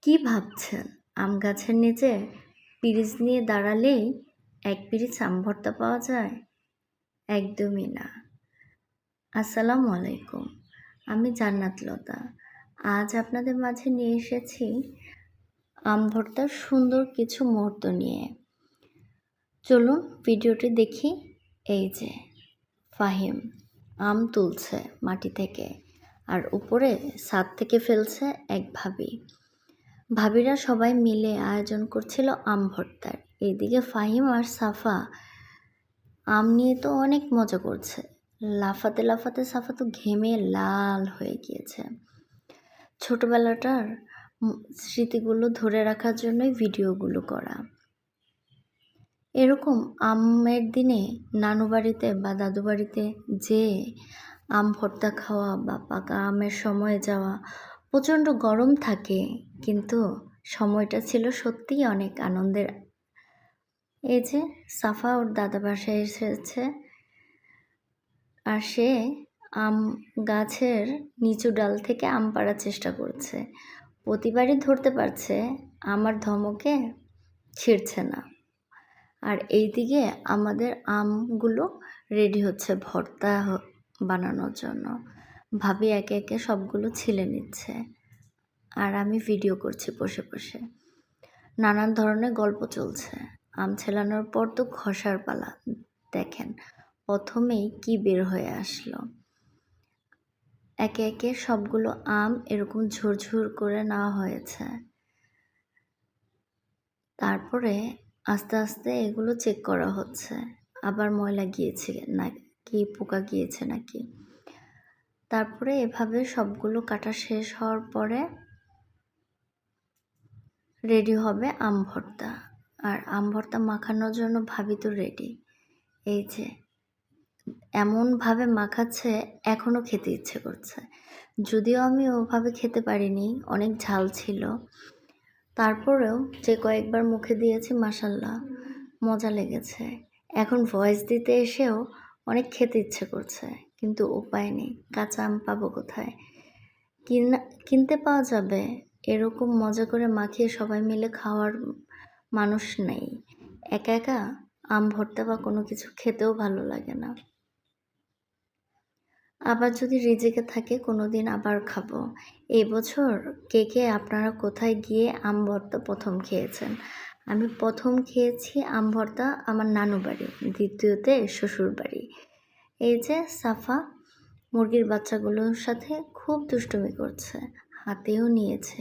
কি ভাবছেন? আম গাছের নিচে পিরিচ নিয়ে দাঁড়ালেই এক পিরিচ আম ভর্তা পাওয়া যায়? একদমই না। আসসালামু আলাইকুম। আমি জান্নাত লতা। আজ আপনাদের মাঝে নিয়ে এসেছি আম ভর্তার সুন্দর কিছু মুহূর্ত নিয়ে। চলুন ভিডিওটি দেখি। এই যে ফাহিম আম তুলছে মাটি থেকে, আর উপরে ছাদ থেকে ফেলছে এক ভাবি। ভাবিরা সবাই মিলে আয়োজন করছিল আম ভর্তার। এইদিকে ফাহিম আর সাফা আম নিয়ে তো অনেক মজা করছে। লাফাতে লাফাতে সাফা তো ঘেমে লাল হয়ে গিয়েছে। ছোটবেলাটার স্মৃতিগুলো ধরে রাখার জন্যই ভিডিওগুলো করা। এরকম আমের দিনে নানু বাড়িতে বা দাদু বাড়িতে যেয়ে আম ভর্তা খাওয়া বা পাকা আমের সময় যাওয়া, প্রচণ্ড গরম থাকে কিন্তু সময়টা ছিল সত্যিই অনেক আনন্দের। এই যে সাফা ওর দাদা বাসায় এসেছে, আর সে আম গাছের নিচু ডাল থেকে আম পাড়ার চেষ্টা করছে। প্রতিবারই ধরতে পারছে, আমার ধমকে ছিঁড়ছে না। আর এইদিকে আমাদের আমগুলো রেডি হচ্ছে ভর্তা বানানোর জন্য। ভাবি একে একে সবগুলো ছিলে নিচ্ছে, আর আমি ভিডিও করছি বসে বসে। নানান ধরনের গল্প চলছে। আম ছেলানোর পর তো ঘষার পালা। দেখেন প্রথমেই কি বের হয়ে আসলো। একে একে সবগুলো আম এরকম ঝুরঝুর করে নেওয়া হয়েছে। তারপরে আস্তে আস্তে এগুলো চেক করা হচ্ছে, আবার ময়লা গিয়েছে নাকি, পোকা গিয়েছে নাকি। তারপরে এভাবে সবগুলো কাটা শেষ হওয়ার পরে রেডি হবে আম ভর্তা। আর আম ভর্তা মাখানোর জন্য ভাবি তো রেডি। এই যে এমনভাবে মাখাচ্ছে, এখনও খেতে ইচ্ছে করছে। যদিও আমি ওভাবে খেতে পারিনি, অনেক ঝাল ছিল। তারপরেও যে কয়েকবার মুখে দিয়েছি মাশাল্লাহ মজা লেগেছে। এখন ভয়েস দিতে এসেও অনেক খেতে ইচ্ছে করছে, কিন্তু উপায় নেই। কাঁচা আম পাবো কোথায়? কিনতে পাওয়া যাবে, এরকম মজা করে মাখিয়ে সবাই মিলে খাওয়ার মানুষ নেই। একা একা আম ভর্তা বা কোনো কিছু খেতেও ভালো লাগে না। আবার যদি রিজিকে থাকে কোনো দিন আবার খাবো। এই বছর কে কে আপনারা কোথায় গিয়ে আম ভর্তা প্রথম খেয়েছেন? আমি প্রথম খেয়েছি আম ভর্তা আমার নানু বাড়ি, দ্বিতীয়তে শ্বশুর বাড়ি। এই যে সাফা মুরগির বাচ্চাগুলোর সাথে খুব দুষ্টুমি করছে, হাতেও নিয়েছে।